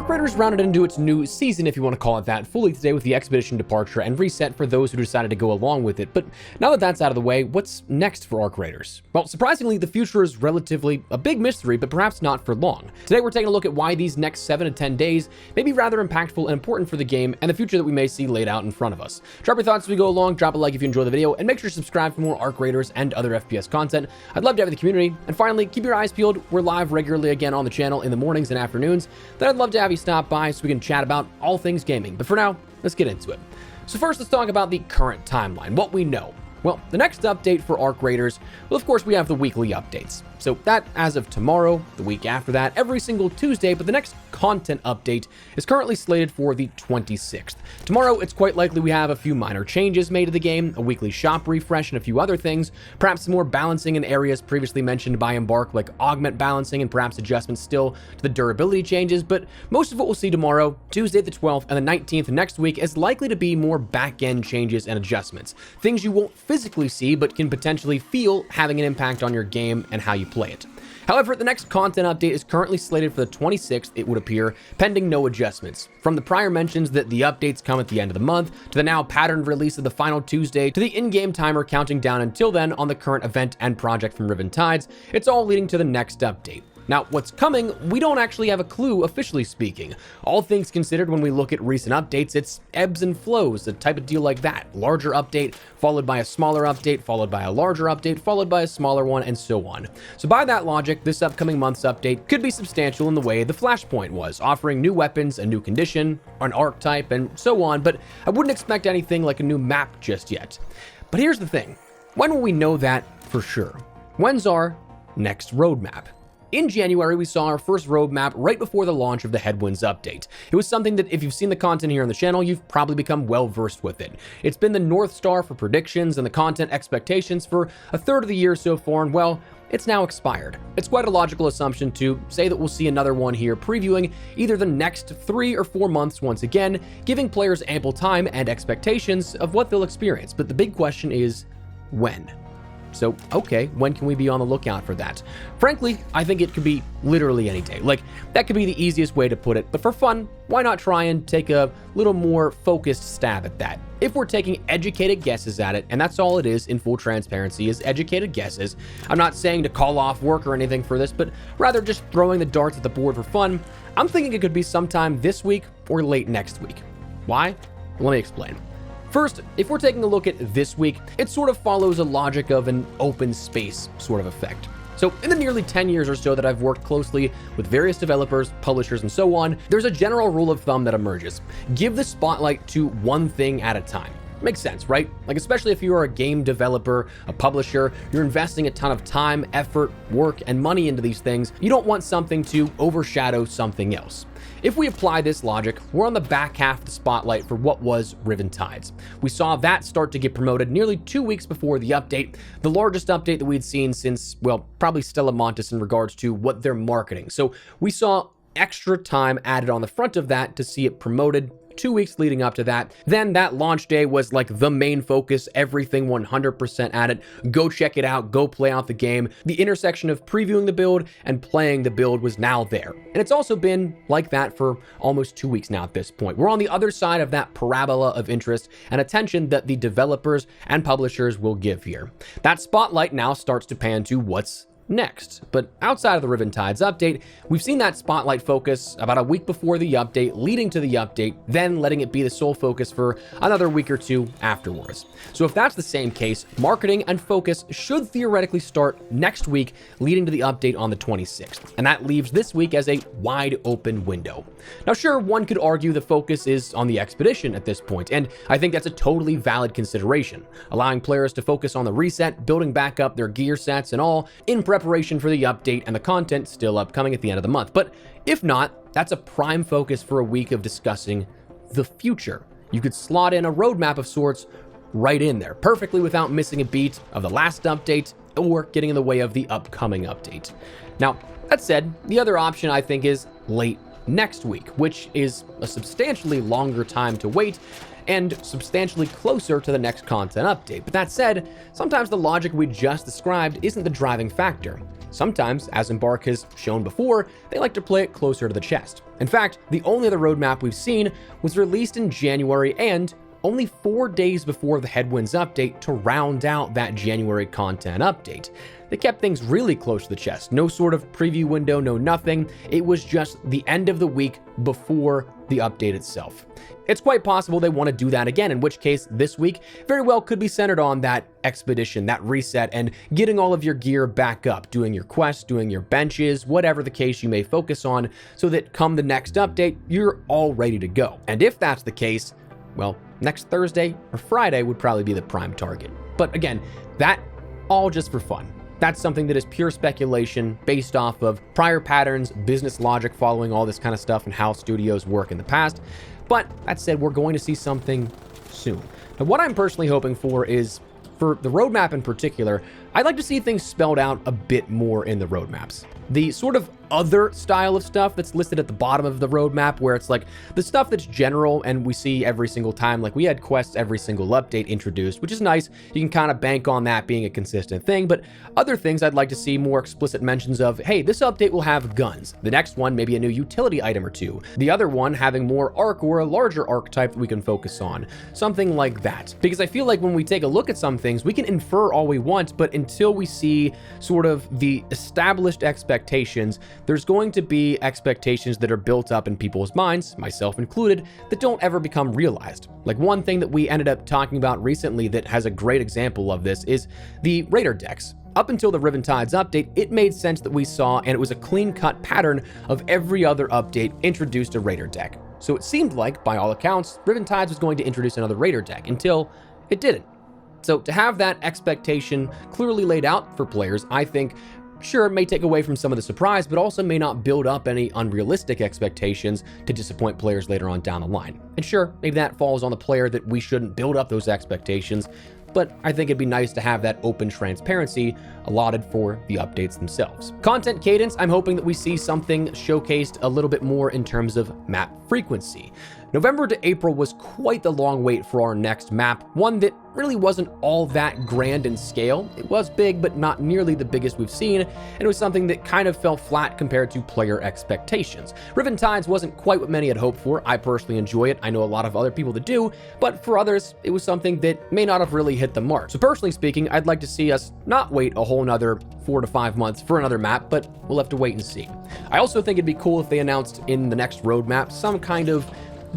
Raiders rounded into its new season, if you want to call it that, fully today with the Expedition departure and reset for those who decided to go along with it. But now that that's out of the way, what's next for Arc Raiders? Well, surprisingly, the future is relatively a big mystery, but perhaps not for long. Today, we're taking a look at why these next 7 to 10 days may be rather impactful and important for the game and the future that we may see laid out in front of us. Drop your thoughts as we go along, drop a like if you enjoy the video, and make sure to subscribe for more Arc Raiders and other FPS content. I'd love to have the community. And finally, keep your eyes peeled. We're live regularly again on the channel in the mornings and afternoons. Then I'd love to have you stop by so we can chat about all things gaming. But for now, let's get into it. So first, let's talk about the current timeline, what we know. Well, the next update for Arc Raiders, well, of course, we have the weekly updates. So that, as of tomorrow, the week after that, every single Tuesday, but the next content update is currently slated for the 26th. Tomorrow, it's quite likely we have a few minor changes made to the game, a weekly shop refresh, and a few other things, perhaps some more balancing in areas previously mentioned by Embark, like augment balancing and perhaps adjustments still to the durability changes, but most of what we'll see tomorrow, Tuesday the 12th, and the 19th next week is likely to be more back-end changes and adjustments, things you won't physically see, but can potentially feel having an impact on your game and how you play it. However, the next content update is currently slated for the 26th, it would appear, pending no adjustments. From the prior mentions that the updates come at the end of the month, to the now patterned release of the final Tuesday, to the in-game timer counting down until then on the current event and project from Riven Tides, it's all leading to the next update. Now, what's coming, we don't actually have a clue, officially speaking. All things considered, when we look at recent updates, it's ebbs and flows, a type of deal like that. Larger update, followed by a smaller update, followed by a larger update, followed by a smaller one, and so on. So by that logic, this upcoming month's update could be substantial in the way the Flashpoint was, offering new weapons, a new condition, an archetype, and so on, but I wouldn't expect anything like a new map just yet. But here's the thing. When will we know that for sure? When's our next roadmap? In January, we saw our first roadmap right before the launch of the Headwinds update. It was something that if you've seen the content here on the channel, you've probably become well versed with it. It's been the North Star for predictions and the content expectations for a third of the year so far, and well, it's now expired. It's quite a logical assumption to say that we'll see another one here previewing either the next 3 or 4 months once again, giving players ample time and expectations of what they'll experience. But the big question is, when? So, okay, when can we be on the lookout for that? Frankly, I think it could be literally any day. Like, that could be the easiest way to put it, but for fun, why not try and take a little more focused stab at that? If we're taking educated guesses at it, and that's all it is in full transparency, is educated guesses. I'm not saying to call off work or anything for this, but rather just throwing the darts at the board for fun. I'm thinking it could be sometime this week or late next week. Why? Let me explain. First, if we're taking a look at this week, it sort of follows a logic of an open space sort of effect. So in the nearly 10 years or so that I've worked closely with various developers, publishers, and so on, there's a general rule of thumb that emerges. Give the spotlight to one thing at a time. Makes sense, right? Like, especially if you are a game developer, a publisher, you're investing a ton of time, effort, work, and money into these things. You don't want something to overshadow something else. If we apply this logic, we're on the back half of the spotlight for what was Riven Tides. We saw that start to get promoted nearly 2 weeks before the update, the largest update that we'd seen since, well, probably Stella Montis in regards to what they're marketing. So we saw extra time added on the front of that to see it promoted 2 weeks leading up to that. Then that launch day was like the main focus, everything 100% at it. Go check it out, go play out the game. The intersection of previewing the build and playing the build was now there. And it's also been like that for almost 2 weeks now at this point. We're on the other side of that parabola of interest and attention that the developers and publishers will give here. That spotlight now starts to pan to what's next. But outside of the Riven Tides update, we've seen that spotlight focus about a week before the update, leading to the update, then letting it be the sole focus for another week or two afterwards. So if that's the same case, marketing and focus should theoretically start next week, leading to the update on the 26th. And that leaves this week as a wide open window. Now sure, one could argue the focus is on the Expedition at this point, and I think that's a totally valid consideration, allowing players to focus on the reset, building back up their gear sets and all, in preparation for the update and the content still upcoming at the end of the month. But if not, that's a prime focus for a week of discussing the future. You could slot in a roadmap of sorts right in there, perfectly without missing a beat of the last update or getting in the way of the upcoming update. Now, that said, the other option I think is late next week, which is a substantially longer time to wait and substantially closer to the next content update. But that said, sometimes the logic we just described isn't the driving factor. Sometimes, as Embark has shown before, they like to play it closer to the chest. In fact, the only other roadmap we've seen was released in January and only 4 days before the Headwinds update to round out that January content update. They kept things really close to the chest. No sort of preview window, no nothing. It was just the end of the week before the update itself. It's quite possible they want to do that again, in which case this week very well could be centered on that expedition, that reset, and getting all of your gear back up, doing your quests, doing your benches, whatever the case you may focus on, so that come the next update, you're all ready to go. And if that's the case, well, next Thursday or Friday would probably be the prime target. But again, that all just for fun. That's something that is pure speculation based off of prior patterns, business logic following all this kind of stuff and how studios work in the past. But that said, we're going to see something soon. Now, what I'm personally hoping for is, for the roadmap in particular, I'd like to see things spelled out a bit more in the roadmaps. The sort of other style of stuff that's listed at the bottom of the roadmap, where it's like the stuff that's general and we see every single time, like we had quests every single update introduced, which is nice. You can kind of bank on that being a consistent thing, but other things I'd like to see more explicit mentions of, hey, this update will have guns. The next one, maybe a new utility item or two. The other one having more arc or a larger archetype that we can focus on. Something like that. Because I feel like when we take a look at some things, we can infer all we want, but until we see sort of the established expectations, there's going to be expectations that are built up in people's minds, myself included, that don't ever become realized. Like one thing that we ended up talking about recently that has a great example of this is the Raider decks. Up until the Riven Tides update, it made sense that we saw, and it was a clean-cut pattern of every other update introduced a Raider deck. So it seemed like, by all accounts, Riven Tides was going to introduce another Raider deck, until it didn't. So to have that expectation clearly laid out for players, I think, sure, it may take away from some of the surprise, but also may not build up any unrealistic expectations to disappoint players later on down the line. And sure, maybe that falls on the player that we shouldn't build up those expectations, but I think it'd be nice to have that open transparency allotted for the updates themselves. Content cadence, I'm hoping that we see something showcased a little bit more in terms of map frequency. November to April was quite the long wait for our next map, one that really wasn't all that grand in scale. It was big, but not nearly the biggest we've seen, and it was something that kind of fell flat compared to player expectations. Riven Tides wasn't quite what many had hoped for. I personally enjoy it. I know a lot of other people that do, but for others, it was something that may not have really hit the mark. So personally speaking, I'd like to see us not wait a whole nother 4 to 5 months for another map, but we'll have to wait and see. I also think it'd be cool if they announced in the next roadmap some kind of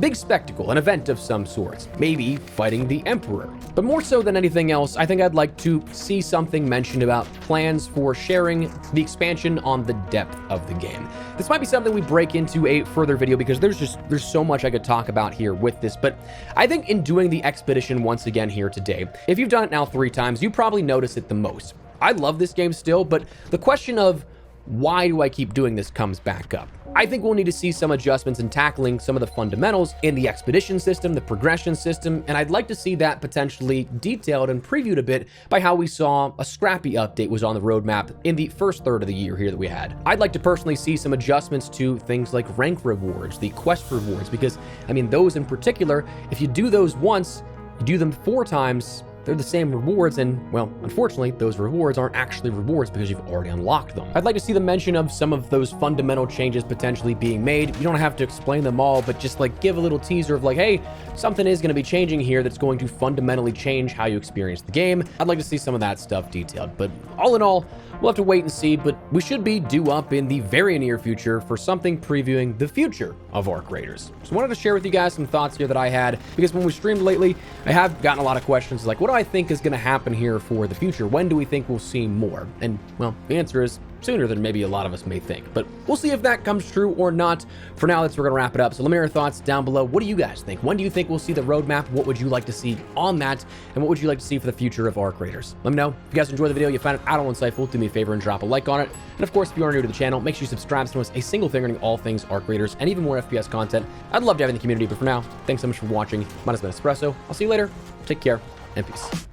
big spectacle, an event of some sorts, maybe fighting the Emperor. But more so than anything else, I think I'd like to see something mentioned about plans for sharing the expansion on the depth of the game. This might be something we break into a further video because there's so much I could talk about here with this, but I think in doing the expedition once again here today, if you've done it now 3 times, you probably notice it the most. I love this game still, but the question of why do I keep doing this comes back up. I think we'll need to see some adjustments in tackling some of the fundamentals in the expedition system, the progression system, and I'd like to see that potentially detailed and previewed a bit by how we saw a Scrappy update was on the roadmap in the first third of the year here that we had. I'd like to personally see some adjustments to things like rank rewards, the quest rewards, because, I mean, those in particular, if you do those once, you do them 4 times, they're the same rewards, and, well, unfortunately, those rewards aren't actually rewards because you've already unlocked them. I'd like to see the mention of some of those fundamental changes potentially being made. You don't have to explain them all, but just like give a little teaser of like, hey, something is going to be changing here that's going to fundamentally change how you experience the game. I'd like to see some of that stuff detailed, but all in all, we'll have to wait and see, but we should be due up in the very near future for something previewing the future of Arc Raiders. So I wanted to share with you guys some thoughts here that I had, because when we streamed lately, I have gotten a lot of questions like, what do I think is going to happen here for the future? When do we think we'll see more? And, well, the answer is sooner than maybe a lot of us may think, but we'll see if that comes true or not. For now, we're gonna wrap it up. So let me know your thoughts down below. What do you guys think? When do you think we'll see the roadmap? What would you like to see on that? And what would you like to see for the future of Arc Raiders? Let me know. If you guys enjoyed the video, you found it at all insightful, do me a favor and drop a like on it. And of course, if you are new to the channel, make sure you subscribe to us a single fingering all things Arc Raiders and even more FPS content. I'd love to have in the community, but for now, thanks so much for watching. Mine has been Espresso. I'll see you later. Take care and peace.